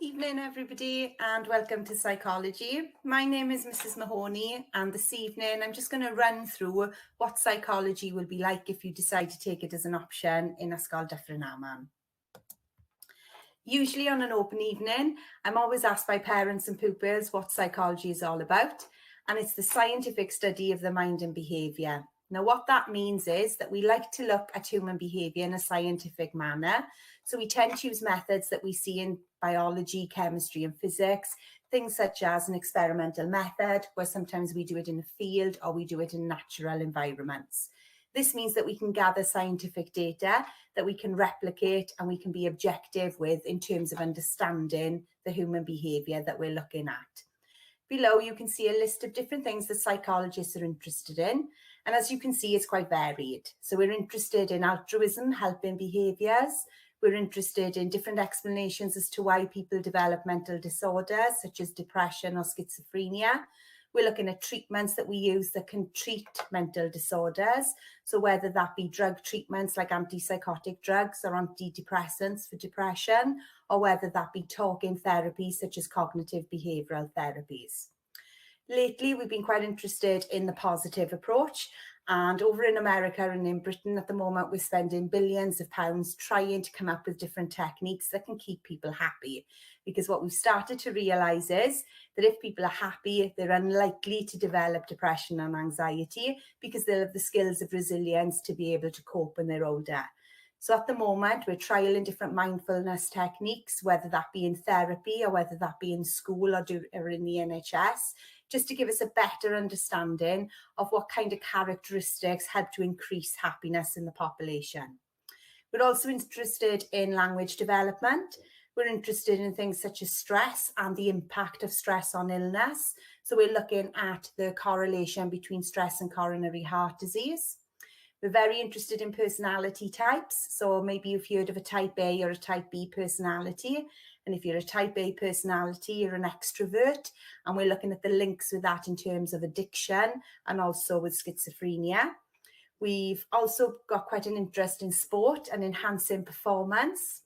Evening, everybody, and welcome to Psychology. My name is Mrs. Mahoney, and this evening I'm just going to run through what psychology will be like if you decide to take it as an option in Ysgol Dyffryn Aman. Usually on an open evening, I'm always asked by parents and pupils what psychology is all about, and it's the scientific study of the mind and behaviour. Now, what that means is that we like to look at human behaviour in a scientific manner. So we tend to use methods that we see in biology, chemistry, and physics, things such as an experimental method, where sometimes we do it in a field or we do it in natural environments. This means that we can gather scientific data that we can replicate and we can be objective with in terms of understanding the human behaviour that we're looking at. Below, you can see a list of different things that psychologists are interested in. And as you can see, it's quite varied. So we're interested in altruism, helping behaviours. We're interested in different explanations as to why people develop mental disorders, such as depression or schizophrenia. We're looking at treatments that we use that can treat mental disorders. So whether that be drug treatments like antipsychotic drugs or antidepressants for depression, or whether that be talking therapies such as cognitive behavioural therapies. Lately, we've been quite interested in the positive approach. And over in America and in Britain at the moment, we're spending billions of pounds trying to come up with different techniques that can keep people happy. Because what we've started to realise is that if people are happy, they're unlikely to develop depression and anxiety because they'll have the skills of resilience to be able to cope when they're older. So at the moment, we're trialing different mindfulness techniques, whether that be in therapy or whether that be in school or in the NHS, just to give us a better understanding of what kind of characteristics help to increase happiness in the population. We're also interested in language development. We're interested in things such as stress and the impact of stress on illness. So we're looking at the correlation between stress and coronary heart disease. We're very interested in personality types. So maybe you've heard of a type A or a type B personality. And if you're a type A personality, you're an extrovert. And we're looking at the links with that in terms of addiction and also with schizophrenia. We've also got quite an interest in sport and enhancing performance.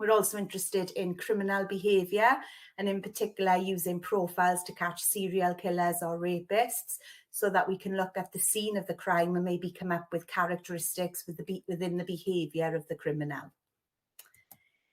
We're also interested in criminal behaviour and in particular using profiles to catch serial killers or rapists so that we can look at the scene of the crime and maybe come up with characteristics within the behaviour of the criminal.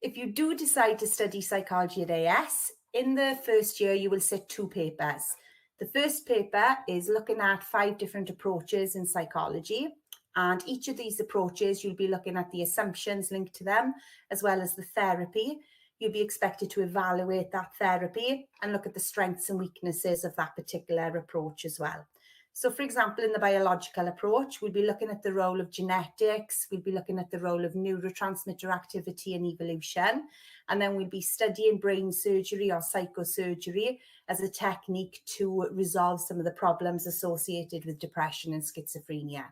If you do decide to study psychology at AS, in the first year you will sit 2 papers. The first paper is looking at 5 different approaches in psychology. And each of these approaches, you'll be looking at the assumptions linked to them, as well as the therapy. You'll be expected to evaluate that therapy and look at the strengths and weaknesses of that particular approach as well. So, for example, in the biological approach, we'll be looking at the role of genetics, we'll be looking at the role of neurotransmitter activity and evolution, and then we'll be studying brain surgery or psychosurgery as a technique to resolve some of the problems associated with depression and schizophrenia.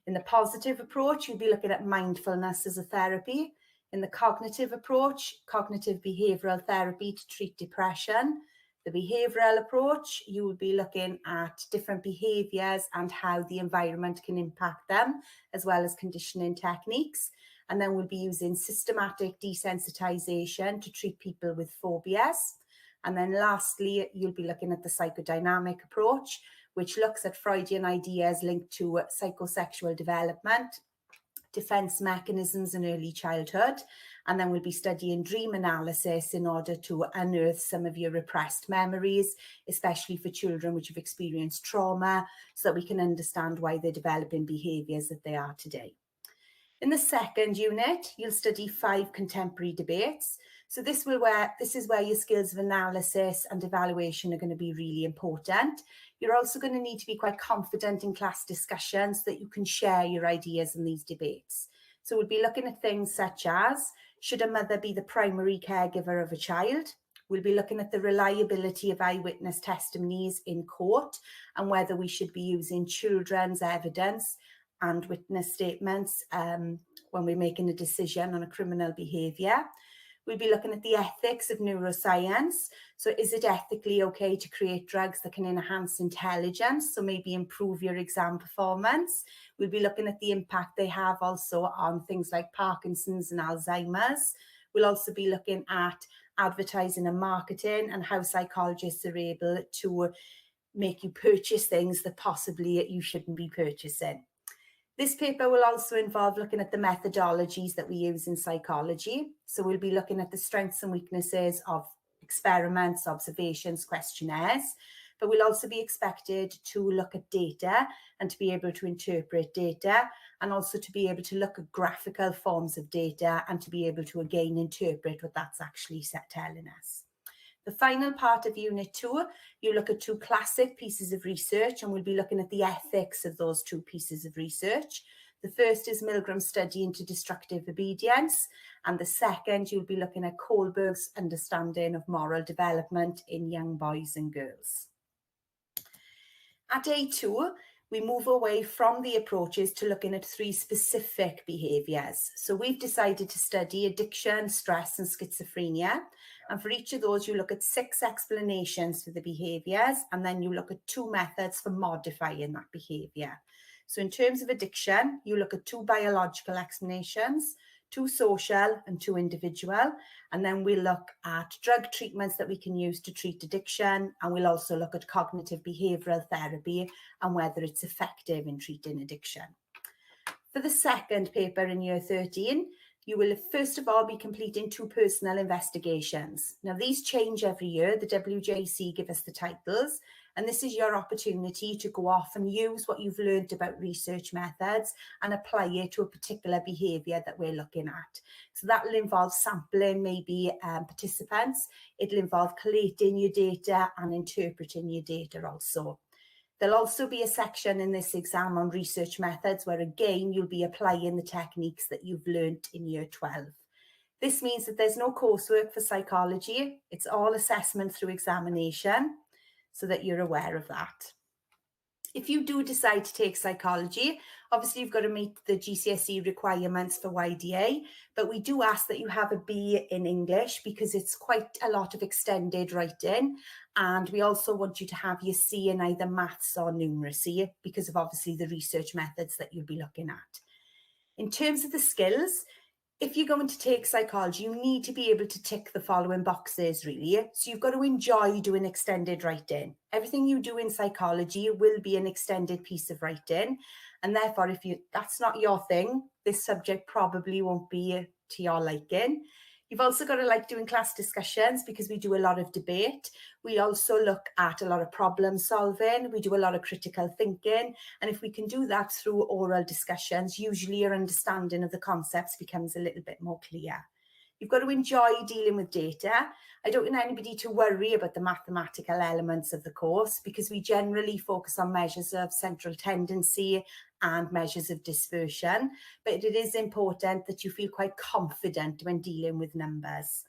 In the positive approach, you'll be looking at mindfulness as a therapy. In the cognitive approach, cognitive behavioural therapy to treat depression. The behavioural approach, you will be looking at different behaviours and how the environment can impact them, as well as conditioning techniques. And then we'll be using systematic desensitisation to treat people with phobias. And then lastly, you'll be looking at the psychodynamic approach, which looks at Freudian ideas linked to psychosexual development, defense mechanisms in early childhood, and then we'll be studying dream analysis in order to unearth some of your repressed memories, especially for children which have experienced trauma, so that we can understand why they're developing behaviours that they are today. In the second unit, you'll study 5 contemporary debates. So this is where your skills of analysis and evaluation are going to be really important. You're also going to need to be quite confident in class discussions so that you can share your ideas in these debates. So we'll be looking at things such as, should a mother be the primary caregiver of a child? We'll be looking at the reliability of eyewitness testimonies in court and whether we should be using children's evidence and witness statements when we're making a decision on a criminal behaviour. We'll be looking at the ethics of neuroscience. So is it ethically okay to create drugs that can enhance intelligence, so maybe improve your exam performance? We'll be looking at the impact they have also on things like Parkinson's and Alzheimer's. We'll also be looking at advertising and marketing, and how psychologists are able to make you purchase things that possibly you shouldn't be purchasing. This paper will also involve looking at the methodologies that we use in psychology. So we'll be looking at the strengths and weaknesses of experiments, observations, questionnaires, but we'll also be expected to look at data and to be able to interpret data, and also to be able to look at graphical forms of data and to be able to again interpret what that's actually telling us. The final part of Unit 2, you look at two classic pieces of research, and we'll be looking at the ethics of those two pieces of research. The first is Milgram's study into destructive obedience, and the second, you'll be looking at Kohlberg's understanding of moral development in young boys and girls. At A2, we move away from the approaches to looking at three specific behaviours. So we've decided to study addiction, stress, and schizophrenia. And for each of those, you look at 6 explanations for the behaviours, and then you look at 2 methods for modifying that behaviour. So in terms of addiction, you look at 2 biological explanations, 2 social and 2 individual, and then we'll look at drug treatments that we can use to treat addiction, and we'll also look at cognitive behavioural therapy and whether it's effective in treating addiction. For the second paper in year 13, you will first of all be completing 2 personal investigations. Now these change every year. The WJC give us the titles, and this is your opportunity to go off and use what you've learned about research methods and apply it to a particular behaviour that we're looking at. So that will involve sampling maybe participants. It'll involve collating your data and interpreting your data also. There'll also be a section in this exam on research methods where again you'll be applying the techniques that you've learnt in year 12. This means that there's no coursework for psychology. It's all assessment through examination, so that you're aware of that. If you do decide to take psychology, obviously you've got to meet the GCSE requirements for YDA, but we do ask that you have a B in English because it's quite a lot of extended writing, and we also want you to have your C in either maths or numeracy because of obviously the research methods that you'll be looking at. In terms of the skills, if you're going to take psychology, you need to be able to tick the following boxes, really. So you've got to enjoy doing extended writing. Everything you do in psychology will be an extended piece of writing. And therefore, if that's not your thing, this subject probably won't be to your liking. You've also got to like doing class discussions because we do a lot of debate. We also look at a lot of problem solving. We do a lot of critical thinking. And if we can do that through oral discussions, usually your understanding of the concepts becomes a little bit more clear. You've got to enjoy dealing with data. I don't want anybody to worry about the mathematical elements of the course because we generally focus on measures of central tendency and measures of dispersion, but it is important that you feel quite confident when dealing with numbers.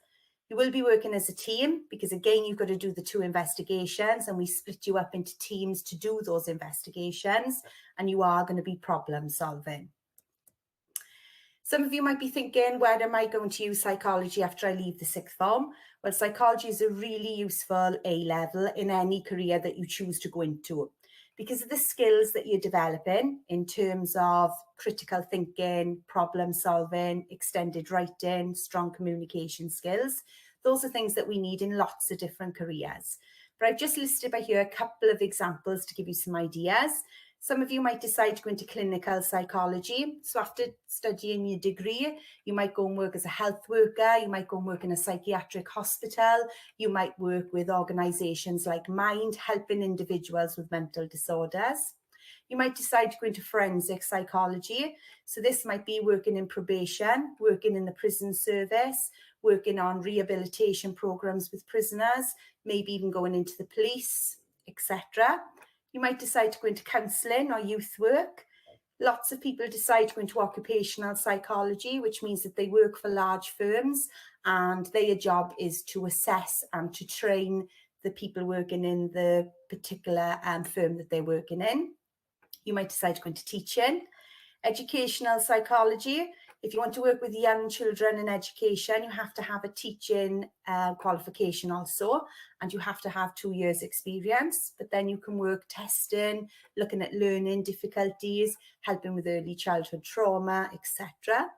You will be working as a team because again, you've got to do the 2 investigations and we split you up into teams to do those investigations, and you are going to be problem solving. Some of you might be thinking, where am I going to use psychology after I leave the 6th form? Well, psychology is a really useful A-level in any career that you choose to go into because of the skills that you're developing in terms of critical thinking, problem solving, extended writing, strong communication skills. Those are things that we need in lots of different careers. But I've just listed by here a couple of examples to give you some ideas. Some of you might decide to go into clinical psychology. So after studying your degree, you might go and work as a health worker. You might go and work in a psychiatric hospital. You might work with organisations like Mind, helping individuals with mental disorders. You might decide to go into forensic psychology. So this might be working in probation, working in the prison service, working on rehabilitation programs with prisoners, maybe even going into the police, etc. You might decide to go into counselling or youth work. Lots of people decide to go into occupational psychology, which means that they work for large firms and their job is to assess and to train the people working in the particular firm that they're working in. You might decide to go into teaching. Educational psychology. If you want to work with young children in education, you have to have a teaching qualification also, and you have to have 2 years experience, but then you can work testing, looking at learning difficulties, helping with early childhood trauma, etc.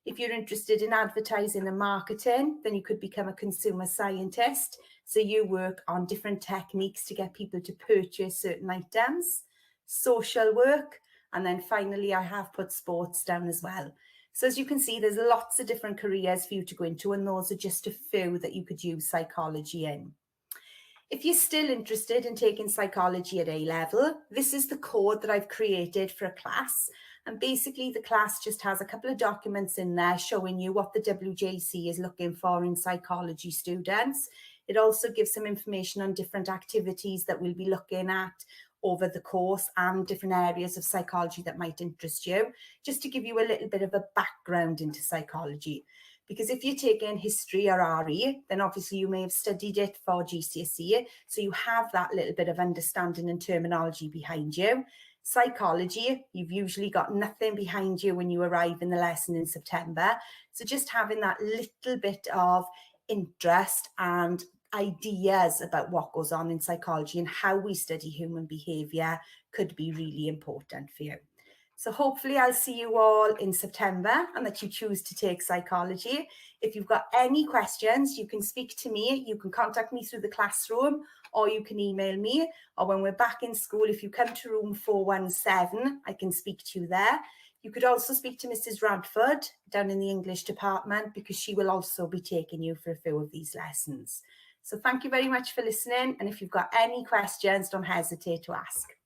If you're interested in advertising and marketing, then you could become a consumer scientist. So you work on different techniques to get people to purchase certain items. Social work, and then finally I have put sports down as well. So as you can see, there's lots of different careers for you to go into, and those are just a few that you could use psychology in. If you're still interested in taking psychology at A level, this is the code that I've created for a class. And basically the class just has a couple of documents in there showing you what the WJC is looking for in psychology students. It also gives some information on different activities that we'll be looking at over the course and different areas of psychology that might interest you, just to give you a little bit of a background into psychology. Because if you're taking history or RE, then obviously you may have studied it for GCSE, so you have that little bit of understanding and terminology behind you. Psychology, you've usually got nothing behind you when you arrive in the lesson in September. So just having that little bit of interest and ideas about what goes on in psychology and how we study human behaviour could be really important for you. So hopefully I'll see you all in September and that you choose to take psychology. If you've got any questions, you can speak to me. You can contact me through the classroom, or you can email me. Or when we're back in school, if you come to room 417, I can speak to you there. You could also speak to Mrs. Radford down in the English department, because she will also be taking you for a few of these lessons. So thank you very much for listening. And if you've got any questions, don't hesitate to ask.